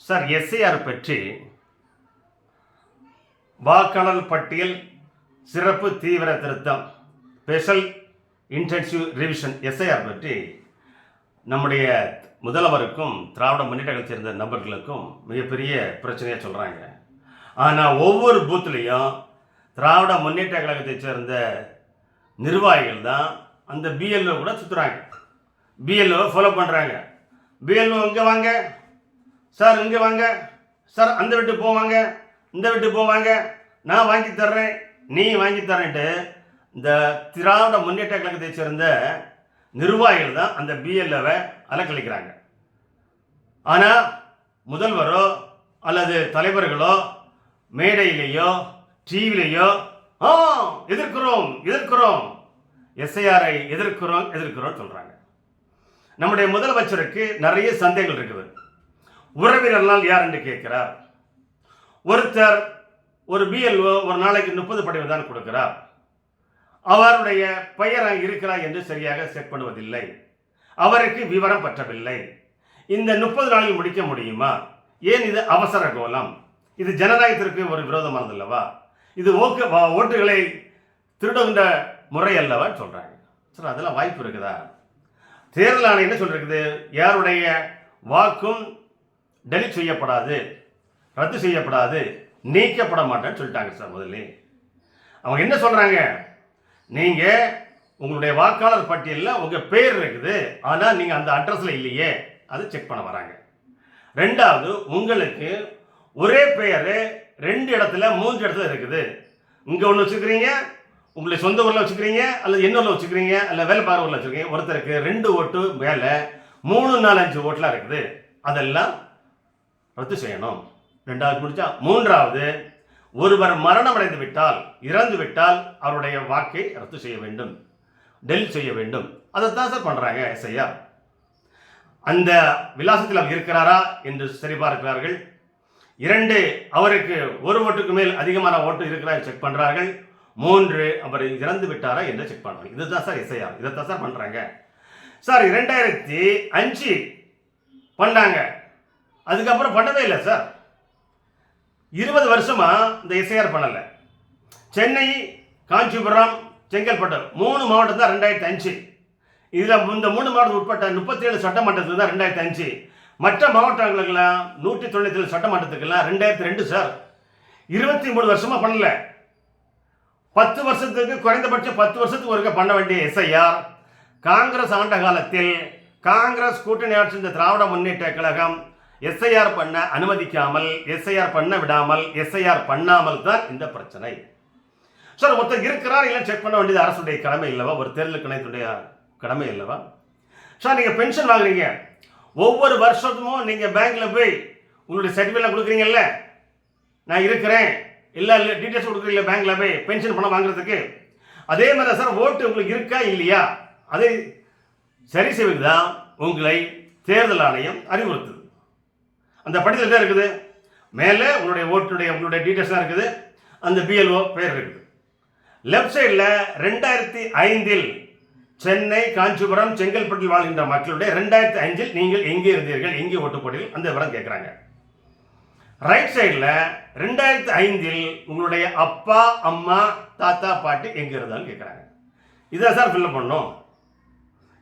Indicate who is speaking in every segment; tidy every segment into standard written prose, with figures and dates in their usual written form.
Speaker 1: Sir SIR பற்றி வாக்காளர் பட்டியல் சிறப்பு தீவிர திருத்தம் ஸ்பெஷல் இன்டென்சிவ் ரிவிஷன் எஸ்ஐஆர் பற்றி நம்முடைய முதல்வருக்கும் திராவிட முன்னேற்ற கழகத்தை சேர்ந்த நபர்களுக்கும் மிகப்பெரிய பிரச்சனையாக சொல்கிறாங்க. ஆனால் ஒவ்வொரு பூத்துலேயும் திராவிட முன்னேற்ற கழகத்தை சேர்ந்த நிர்வாகிகள் தான் அந்த பிஎல்ஓ கூட சுற்றுறாங்க, பிஎல்ஓ ஃபாலோ பண்ணுறாங்க. பிஎல்ஓ இங்கே வாங்க சார், இங்கே வாங்க சார், அந்த வீட்டு போவாங்க, இந்த வீட்டு போவாங்க, நான் வாங்கி தர்றேன், நீ வாங்கி தரேன்ட்டு இந்த திராவிட முன்னேற்ற கழகத்தை சேர்ந்த நிர்வாகிகள் தான் அந்த பிஎல்ஓவை அலக்களிக்கிறாங்க. ஆனால் முதல்வரோ அல்லது தலைவர்களோ மேடையிலேயோ டிவிலேயோ எதிர்க்கிறோம் எதிர்க்கிறோம் எஸ்ஐஆரை எதிர்க்கிறோம் சொல்கிறாங்க. நம்முடைய முதலமைச்சருக்கு நிறைய சந்தேகங்கள் இருக்குது. உறவினர்களால் யார் என்று கேட்கிறார். ஒருத்தர் ஒரு பிஎல்ஓ ஒரு நாளைக்கு 30 படிவம் தான் கொடுக்கிறார். அவருடைய பெயர் இருக்கிறார் என்று சரியாக செக் பண்ணுவதில்லை. அவருக்கு விவரம் பற்றவில்லை. இந்த 30 நாளில் முடிக்க முடியுமா? ஏன் இது அவசர கோலம்? இது ஜனநாயகத்திற்கு ஒரு விரோதமானது அல்லவா? இது ஓட்டுகளை திருடுகின்ற முறை அல்லவா சொல்றாங்க. சார் அதெல்லாம் வாய்ப்பு இருக்குதா? தேர்தல் ஆணையம் என்ன சொல்றது? யாருடைய வாக்கும் டெலிட் செய்யப்படாது, ரத்து செய்யப்படாது, நீக்கப்பட மாட்டேன்னு சொல்லிட்டாங்க சார். முதல்ல அவங்க என்ன சொல்றாங்க? நீங்க உங்களுடைய வாக்காளர் பட்டியலில் உங்க பேர் இருக்குது, ஆனால் நீங்க அந்த அட்ரஸ்ல இல்லையே, அதை செக் பண்ண வராங்க. ரெண்டாவது, உங்களுக்கு ஒரே பெயர் 2 இடத்துல 3 இடத்துல இருக்குது. இங்க ஒன்று வச்சுக்கிறீங்க, உங்களை சொந்த ஊரில் வச்சுக்கிறீங்க, அல்லது என்ன ஊரில் வச்சுக்கிறீங்க, அல்ல வேலை பார்வை ஊரில் வச்சுக்கிறீங்க. ஒருத்தருக்கு 2 ஓட்டு மேலே 3, 4, 5 ஓட்டுலாம் இருக்குது. அதெல்லாம் ரத்து செய்யணும். ரெண்டாவது முடிச்சா. மூன்றாவது, ஒருவர் மரணம் அடைந்து விட்டால், இறந்து விட்டால் அவருடைய வாக்கை ரத்து செய்ய வேண்டும், டெலிட் செய்ய வேண்டும். அதைத்தான் சார் பண்றாங்க எஸ்ஐஆர். அந்த விலாசத்தில் அவர் இருக்கிறாரா என்று சரிபார்க்கிறார்கள். 2, அவருக்கு 1 ஓட்டுக்கு மேல் அதிகமான ஓட்டு இருக்கிறா செக் பண்றார்கள். 3, அவர் இறந்து விட்டாரா என்று செக் பண்றாங்க. இதுதான் சார் எஸ்ஐஆர். இதைத்தான் சார் பண்றாங்க. சார் 2005 பண்ணாங்க, அதுக்கப்புறம் பண்ணவே இல்லை சார். 20 வருஷமா இந்த எஸ்ஐஆர் பண்ணல. சென்னை, காஞ்சிபுரம், செங்கல்பட்டு 3 மாவட்டம் தான் 2005. இதுல இந்த 3 மாவட்டம் உட்பட்ட 37 சட்டமன்றத்துக்கு தான் 2005. மற்ற மாவட்டங்களுக்கெல்லாம் 197 சட்டமன்றத்துக்கெல்லாம் 2002 சார். 23 வருஷமா பண்ணல. 10 வருஷத்துக்கு குறைந்தபட்சம் 10 வருஷத்துக்கு ஒருக்க பண்ண வேண்டிய எஸ்ஐஆர் காங்கிரஸ் ஆண்ட காலத்தில் காங்கிரஸ் கூட்டணி ஆட்சி இந்த திராவிட முன்னேற்ற கழகம் எஸ்ஐஆர் பண்ண அனுமதிக்காமல், எஸ்ஐஆர் பண்ண விடாமல், எஸ்ஐஆர் பண்ணாமல் தான் இந்த பிரச்சனை. சார் ஒருத்தர் இருக்கிறார் இல்லை செக் பண்ண வேண்டியது அரசுடைய கடமை இல்லவா? ஒரு தேர்தல் கணக்குடைய கடமை இல்லவா? சார் நீங்க பென்ஷன் வாங்குறீங்க, ஒவ்வொரு வருஷமும் நீங்க பேங்க்ல போய் உங்களுடைய சர்டிஃபிகேட் கொடுக்குறீங்கல்ல, நான் இருக்கிறேன் இல்லை டீட்டெயில்ஸ் கொடுக்குறீங்களா பேங்க்ல போய் பென்ஷன் பணம் வாங்குறதுக்கு. அதே மாதிரி சார் ஓட்டு உங்களுக்கு இருக்கா இல்லையா, அதை சரி செய்வது தான் உங்களை தேர்தல் ஆணையம் அறிவுறுத்துது. அந்த படித்தில் தான் இருக்குது. மேலே உங்களுடைய உங்களுடைய டீட்டெயில்ஸ் தான் இருக்குது, அந்த பிஎல்ஓ பேர் இருக்குது. லெஃப்ட் சைடில் 2005 சென்னை, காஞ்சிபுரம், செங்கல்பட்டில் வாழ்கின்ற மக்களுடைய 2005 நீங்கள் எங்கே இருந்தீர்கள், எங்கே ஓட்டு போட்டீர்கள், அந்த விவரம் கேட்குறாங்க. ரைட் சைடில் 2005 உங்களுடைய அப்பா, அம்மா, தாத்தா, பாட்டி எங்கே இருந்தாலும் கேட்குறாங்க. இதை சார் ஃபில் பண்ணணும்.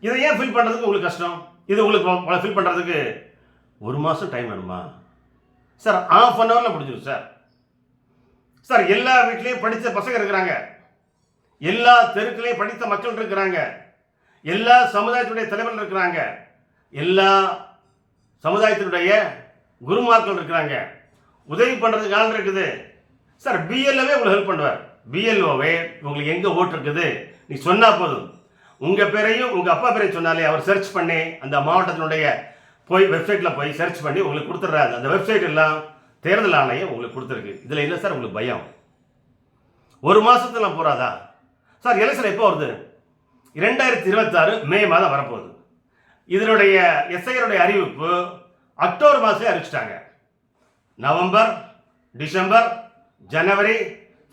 Speaker 1: இதை ஏன் ஃபில் பண்ணுறதுக்கு உங்களுக்கு கஷ்டம்? இது உங்களுக்கு ஃபில் பண்ணுறதுக்கு 1 மாதம் டைம் வேணுமா சார்? ½ அன் ஹவரில் முடிஞ்சிடும் சார். சார் எல்லா வீட்லேயும் படித்த பசங்க இருக்கிறாங்க, எல்லா தெருக்களையும் படித்த மக்கள் இருக்கிறாங்க, எல்லா சமுதாயத்துடைய தலைவர்கள் இருக்கிறாங்க, எல்லா சமுதாயத்தினுடைய குருமார்கள் இருக்கிறாங்க, உதவி பண்ணுறதுக்கு ஆள் இருக்குது. சார் பிஎல்ஓவே உங்களுக்கு ஹெல்ப் பண்ணுவார். பிஎல்ஓவே உங்களுக்கு எங்கே ஓட்டு இருக்குது நீ சொன்னால் போதும். உங்கள் பேரையும் உங்கள் அப்பா பேரையும் சொன்னாலே அவர் சர்ச் பண்ணி அந்த மாவட்டத்தினுடைய போய் வெப்சைட்டில் போய் சர்ச் பண்ணி உங்களுக்கு கொடுத்துட்றாரு. அந்த வெப்சைட் எல்லாம் தேர்தல் ஆணையம் உங்களுக்கு கொடுத்துருக்கு. இதில் என்ன சார் உங்களுக்கு பயம்? 1 மாதத்துல போறாதா சார்? எலெக்ஷன் எப்போ வருது? 2026 மே மாதம் வரப்போகுது. இதனுடைய எஸ்ஐஆருடைய அறிவிப்பு அக்டோபர் மாதம் அறிவிச்சிட்டாங்க. நவம்பர், டிசம்பர், ஜனவரி,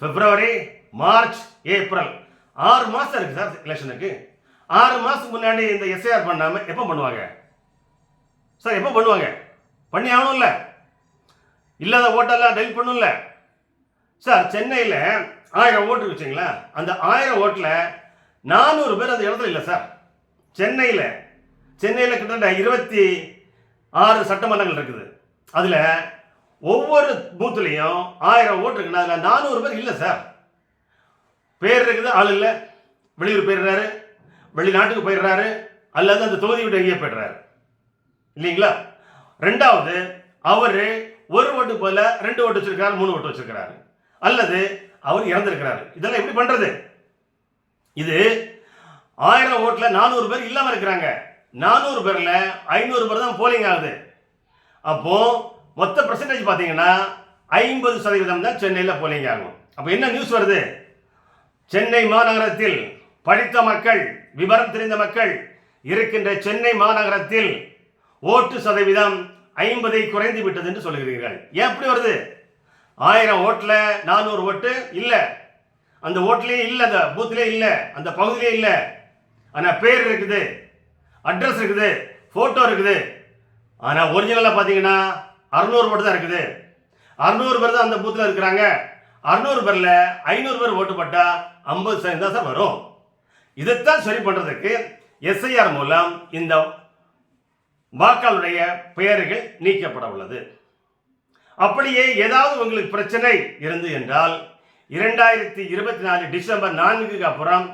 Speaker 1: பிப்ரவரி, மார்ச், ஏப்ரல் 6 மாதம் இருக்கு சார் எலெக்ஷனுக்கு. 6 மாதத்துக்கு முன்னாடி இந்த எஸ்ஐஆர் பண்ணாமல் எப்போ பண்ணுவாங்க சார்? எப்போ பண்ணுவாங்க? பண்ணி ஆகணும்ல. இல்லாத ஓட்டெல்லாம் டெலிட் பண்ணும்ல சார். சென்னையில் 1000 ஓட்டு வச்சுங்களா, அந்த 1000 ஓட்டில் 400 பேர் அந்த இடத்துல இல்லை சார். சென்னையில் கிட்டத்தட்ட 26 சட்டமன்றங்கள் இருக்குது. அதில் ஒவ்வொரு பூத்துலையும் 1000 ஓட்டு இருக்குன்னா அதில் 400 பேர் இல்லை சார். பேர் இருக்குது, ஆள் இல்லை, வெளியூர் போயிடுறாரு, வெளிநாட்டுக்கு போயிடுறாரு, அல்லது அந்த தொகுதி விட்டு எங்கேயே போயிடுறாரு இல்லைங்களா. ரெண்டாவது, அவர் 1 ஓட்டு போல 2 ஓட்டு வச்சிருக்காரு, 3 ஓட்டு வச்சிருக்கிறாரு, அல்லது அவர் இறந்திருக்கிறாரு. இதெல்லாம் எப்படி பண்றது? இது 1000 ஓட்டுல 400 பேர் இல்லாம இருக்கிறாங்க. 400 பேர்ல 500 பேர் தான் போலிங் ஆகுது. அப்போ மொத்த பெர்சன்டேஜ் பாத்தீங்கன்னா 50% தான் சென்னையில் போலிங் ஆகும். அப்ப என்ன நியூஸ் வருது? சென்னை மாநகரத்தில் படித்த மக்கள், விவரம் தெரிந்த மக்கள் இருக்கின்ற சென்னை மாநகரத்தில் ஓட்டு சதவீதம் 50 குறைந்து விட்டது என்று சொல்லுகிறீர்கள். ஏன் எப்படி வருது? 1000 ஓட்டுல 400 ஓட்டு இல்ல, அந்த ஓட்டுலயே இல்ல, அந்த பூத்திலே இல்ல, அந்த பகுதியிலே இல்ல. ஆனா பேர் இருக்குது, அட்ரஸ் இருக்குது, போட்டோ இருக்குது. ஆனா ஒரிஜினலா பாத்தீங்கன்னா 600 ஓட்டு தான் இருக்குது. 600 பேர் தான் அந்த பூத்துல இருக்கிறாங்க. 600 பேர்ல 500 பேர் ஓட்டு போட்டா 50% தான் சார் வரும். இதைத்தான் சரி பண்றதுக்கு எஸ்ஐஆர் மூலம் இந்த வாக்காளருடைய பெயர்கள் நீக்கப்பட உள்ளது. அப்படியே ஏதாவது உங்களுக்கு பிரச்சனை இருந்து என்றால் 2024 டிசம்பர் 4க்கு அப்புறம்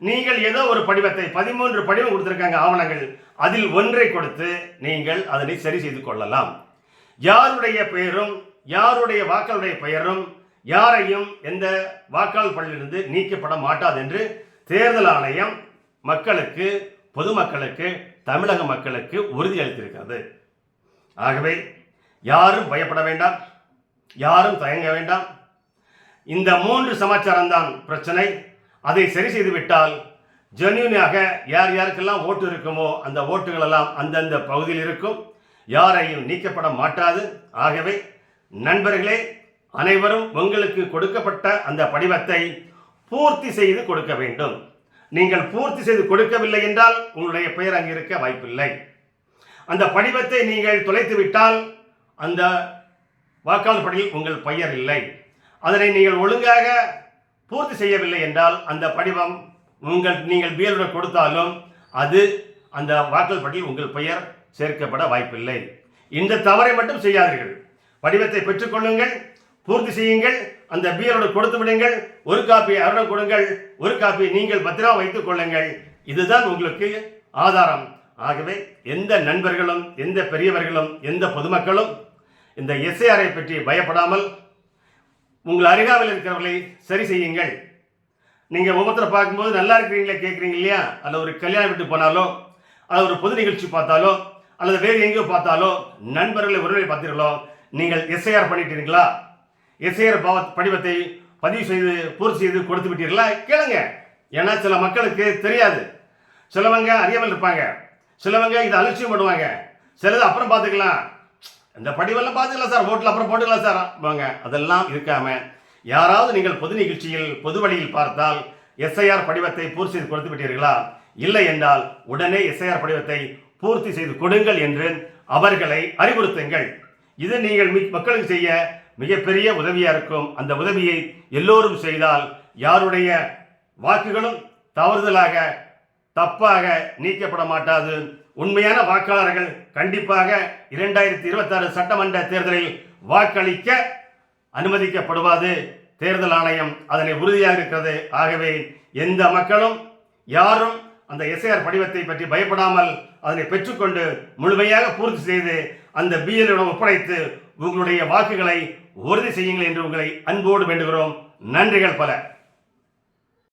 Speaker 1: நீங்கள் ஏதோ ஒரு படிவத்தை 13 படிவம் கொடுத்திருக்காங்க ஆவணங்கள், அதில் ஒன்றை கொடுத்து நீங்கள் அதனை சரி செய்து கொள்ளலாம். யாருடைய பெயரும் யாருடைய வாக்காளருடைய பெயரும் யாரையும் எந்த வாக்காளர் பட்டியலிருந்து நீக்கப்பட மாட்டாது என்று தேர்தல் ஆணையம் மக்களுக்கு, பொதுமக்களுக்கு, தமிழக மக்களுக்கு உறுதி அளித்திருக்கிறது. ஆகவே யாரும் பயப்பட வேண்டாம், யாரும் தயங்க வேண்டாம். இந்த 3 சமாச்சாரம் தான் பிரச்சனை. அதை சரி செய்து விட்டால் ஜென்யூனாக யார் யாருக்கெல்லாம் ஓட்டு இருக்குமோ அந்த ஓட்டுகள் எல்லாம் அந்தந்த பகுதியில் இருக்கும், யாரையும் நீக்கப்பட மாட்டாது. ஆகவே நண்பர்களே, அனைவரும் உங்களுக்கு கொடுக்கப்பட்ட அந்த படிவத்தை பூர்த்தி செய்து கொடுக்க வேண்டும். நீங்கள் பூர்த்தி செய்து கொடுக்கவில்லை என்றால் உங்களுடைய பெயர் அங்கு இருக்க வாய்ப்பில்லை. அந்த படிவத்தை நீங்கள் தொலைத்து விட்டால் அந்த வாக்காளர் பட்டியலில் உங்கள் பெயர் இல்லை. அதனை நீங்கள் ஒழுங்காக பூர்த்தி செய்யவில்லை என்றால் அந்த படிவம் நீங்கள் பிஎல்ஓ கொடுத்தாலும் அது அந்த வாக்காளர் பட்டியலில் உங்கள் பெயர் சேர்க்கப்பட வாய்ப்பில்லை. இந்த தவறை மட்டும் செய்யாதீர்கள். படிவத்தை பெற்றுக்கொள்ளுங்கள், பூர்த்தி செய்யுங்கள், அந்த பிஎல்ஓ கொடுத்து விடுங்கள். ஒரு காப்பி அவரிடம் கொடுங்கள், ஒரு காப்பி நீங்கள் பத்திரமா வைத்துக் கொள்ளுங்கள். இதுதான் உங்களுக்கு ஆதாரம். ஆகவே எந்த நண்பர்களும், எந்த பெரியவர்களும், எந்த பொதுமக்களும் இந்த எஸ்ஐஆரை பற்றி பயப்படாமல் உங்கள் அருகாமையில் இருக்கிறவர்களை சரி செய்யுங்கள். நீங்கள் ஒவ்வொருத்தரை பார்க்கும்போது நல்லா இருக்கிறீங்களே கேட்குறீங்க இல்லையா? அல்லது ஒரு கல்யாணம் விட்டு போனாலோ, அல்லது ஒரு பொது நிகழ்ச்சி பார்த்தாலோ, அல்லது வேறு எங்கேயோ பார்த்தாலோ, நண்பர்களை உறவை பார்த்தீர்களோ, நீங்கள் எஸ்ஐஆர் பண்ணிட்டீங்களா, எஸ்ஐஆர் படிவத்தை பதிவு செய்து பூர்த்தி செய்து கொடுத்து விட்டீர்களா கேளுங்க. ஏன்னா சில மக்களுக்கு தெரியாது, சிலவங்க அறியாமல் இருப்பாங்க, சிலவங்க இதை அலட்சியம் பண்ணுவாங்க, சிலது அப்புறம் பார்த்துக்கலாம், இந்த படிவெல்லாம் பார்த்துக்கலாம் சார், ஓட்டில் அப்புறம் போட்டுக்கலாம் சார் வாங்க. அதெல்லாம் இருக்காம யாராவது நீங்கள் பொது நிகழ்ச்சியில் பொது வழியில் பார்த்தால் எஸ்ஐஆர் படிவத்தை பூர்த்தி செய்து கொடுத்து விட்டீர்களா, இல்லை என்றால் உடனே எஸ்ஐஆர் படிவத்தை பூர்த்தி செய்து கொடுங்கள் என்று அவர்களை அறிவுறுத்துங்கள். இது நீங்கள் மக்களுக்கு செய்ய மிகப்பெரிய உதவியா இருக்கும். அந்த உதவியை எல்லோரும் செய்தால் யாருடைய வாக்குகளும் தவறுதலாக தப்பாக நீக்கப்பட மாட்டாது. உண்மையான வாக்காளர்கள் கண்டிப்பாக 2026 சட்டமன்ற தேர்தலில் வாக்களிக்க அனுமதிக்கப்படுவாது. தேர்தல் ஆணையம் அதனை உறுதியாக இருக்கிறது. ஆகவே எந்த மக்களும் யாரும் அந்த எஸ்ஐஆர் படிவத்தை பற்றி பயப்படாமல் அதனை பெற்றுக்கொண்டு முழுமையாக பூர்த்தி செய்து அந்த பிஎல்ஓ ஒப்படைத்து உங்களுடைய வாக்குகளை உறுதி செய்யுங்கள் என்று உங்களை அன்போடு வேண்டுகிறோம். நன்றிகள் பல.